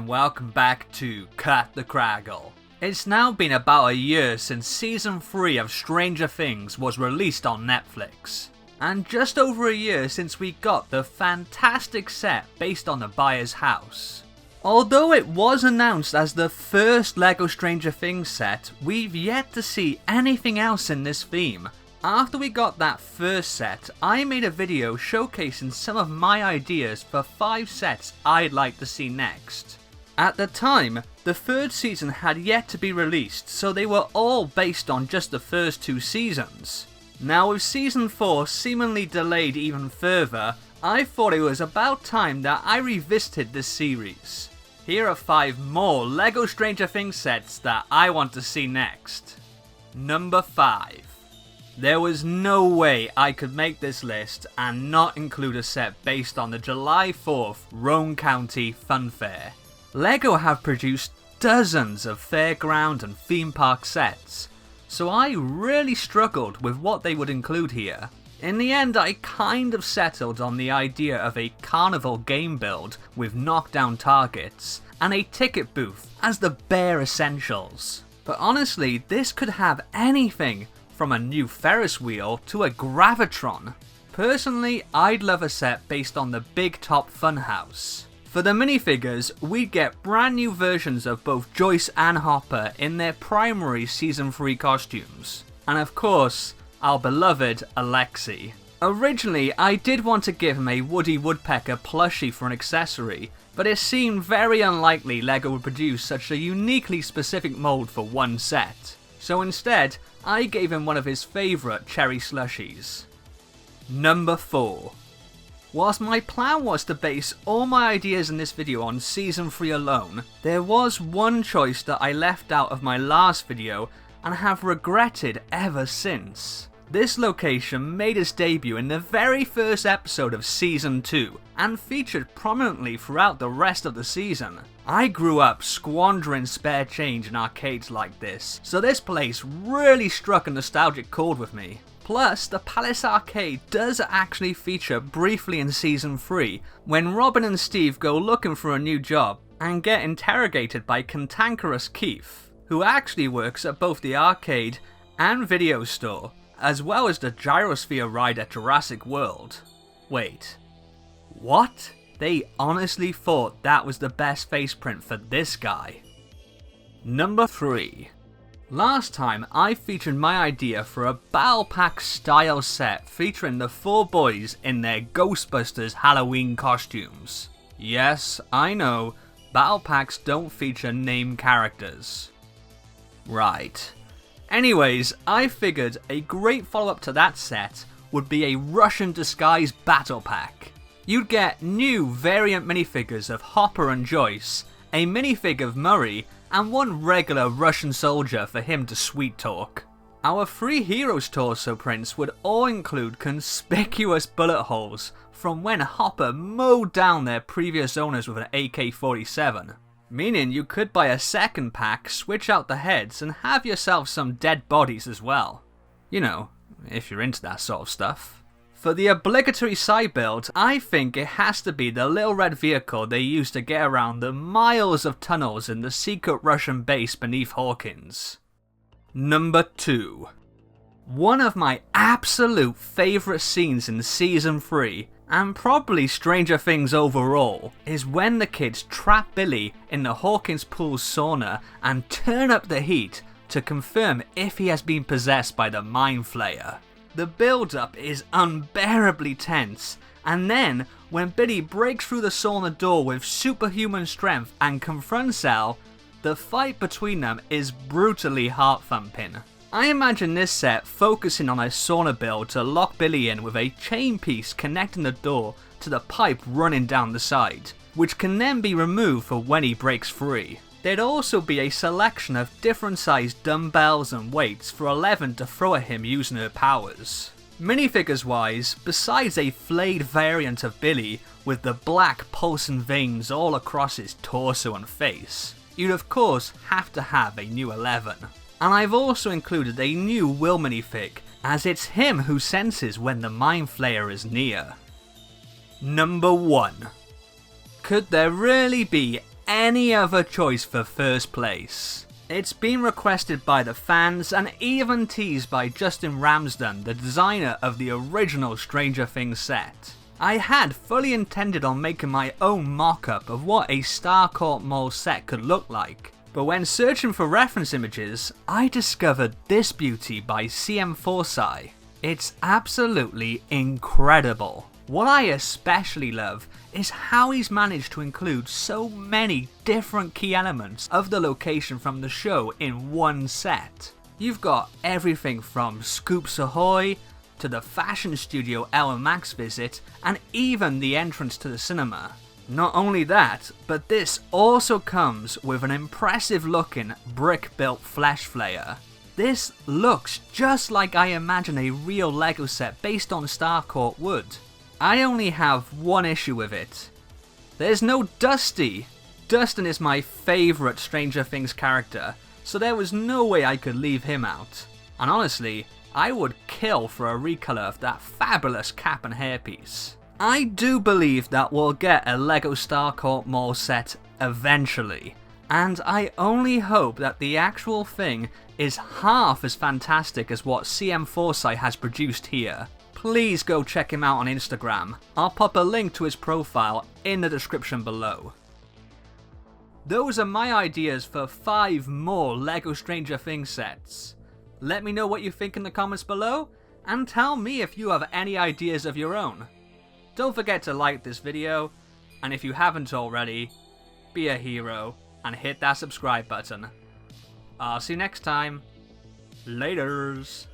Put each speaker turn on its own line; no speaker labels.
and welcome back to Cut the Craggle. It's now been about a year since Season 3 of Stranger Things was released on Netflix, and just over a year since we got the fantastic set based on the buyer's house. Although it was announced as the first LEGO Stranger Things set, we've yet to see anything else in this theme. After we got that first set, I made a video showcasing some of my ideas for 5 sets I'd like to see next. At the time, the third season had yet to be released, so they were all based on just the first 2 seasons. Now with Season 4 seemingly delayed even further, I thought it was about time that I revisited this series. Here are 5 more LEGO Stranger Things sets that I want to see next. Number 5. There was no way I could make this list and not include a set based on the July 4th Roane County Fun Fair. LEGO have produced dozens of fairground and theme park sets, so I really struggled with what they would include here. In the end, I kind of settled on the idea of a carnival game build with knockdown targets and a ticket booth as the bare essentials. But honestly, this could have anything from a new Ferris wheel to a Gravitron. Personally, I'd love a set based on the Big Top Funhouse. For the minifigures, we'd get brand new versions of both Joyce and Hopper in their primary Season 3 costumes. And of course, our beloved Alexei. Originally, I did want to give him a Woody Woodpecker plushie for an accessory, but it seemed very unlikely LEGO would produce such a uniquely specific mold for one set. So instead, I gave him one of his favourite cherry slushies. Number 4. Whilst my plan was to base all my ideas in this video on Season 3 alone, there was one choice that I left out of my last video and have regretted ever since. This location made its debut in the very first episode of Season 2 and featured prominently throughout the rest of the season. I grew up squandering spare change in arcades like this, so this place really struck a nostalgic chord with me. Plus, the Palace Arcade does actually feature briefly in Season 3 when Robin and Steve go looking for a new job and get interrogated by cantankerous Keith, who actually works at both the arcade and video store, as well as the gyrosphere ride at Jurassic World. Wait, what? They honestly thought that was the best faceprint for this guy. Number 3. Last time I featured my idea for a Battle Pack style set featuring the 4 boys in their Ghostbusters Halloween costumes. Yes, I know, Battle Packs don't feature named characters. Right. Anyways, I figured a great follow-up to that set would be a Russian disguise battle pack. You'd get new variant minifigures of Hopper and Joyce, a minifig of Murray, and one regular Russian soldier for him to sweet talk. Our 3 heroes torso prints would all include conspicuous bullet holes from when Hopper mowed down their previous owners with an AK-47. Meaning you could buy a second pack, switch out the heads, and have yourself some dead bodies as well. You know, if you're into that sort of stuff. For the obligatory side build, I think it has to be the little red vehicle they used to get around the miles of tunnels in the secret Russian base beneath Hawkins. Number 2. One of my absolute favourite scenes in Season 3, and probably Stranger Things overall, is when the kids trap Billy in the Hawkins pool's sauna and turn up the heat to confirm if he has been possessed by the Mind Flayer. The build-up is unbearably tense, and then when Billy breaks through the sauna door with superhuman strength and confronts Al, the fight between them is brutally heart-thumping. I imagine this set focusing on a sauna build to lock Billy in with a chain piece connecting the door to the pipe running down the side, which can then be removed for when he breaks free. There'd also be a selection of different sized dumbbells and weights for Eleven to throw at him using her powers. Minifigures wise, besides a flayed variant of Billy with the black pulsing veins all across his torso and face, you'd of course have to have a new Eleven. And I've also included a new Will minifig, as it's him who senses when the Mind Flayer is near. Number 1. Could there really be any other choice for first place. It's been requested by the fans and even teased by Justin Ramsden, the designer of the original Stranger Things set. I had fully intended on making my own mock-up of what a Starcourt Mall set could look like, but when searching for reference images, I discovered this beauty by CM Forsyth. It's absolutely incredible. What I especially love is how he's managed to include so many different key elements of the location from the show in one set. You've got everything from Scoops Ahoy, to the fashion studio Ella Max visit, and even the entrance to the cinema. Not only that, but this also comes with an impressive looking brick-built flesh flayer. This looks just like I imagine a real Lego set based on Starcourt would. I only have one issue with it. There's no Dusty. Dustin is my favourite Stranger Things character, so there was no way I could leave him out. And honestly, I would kill for a recolor of that fabulous cap and hairpiece. I do believe that we'll get a LEGO Starcourt Mall set eventually, and I only hope that the actual thing is half as fantastic as what CM Forsyth has produced here. Please go check him out on Instagram. I'll pop a link to his profile in the description below. Those are my ideas for 5 more LEGO Stranger Things sets. Let me know what you think in the comments below, and tell me if you have any ideas of your own. Don't forget to like this video, and if you haven't already, be a hero and hit that subscribe button. I'll see you next time. Laters.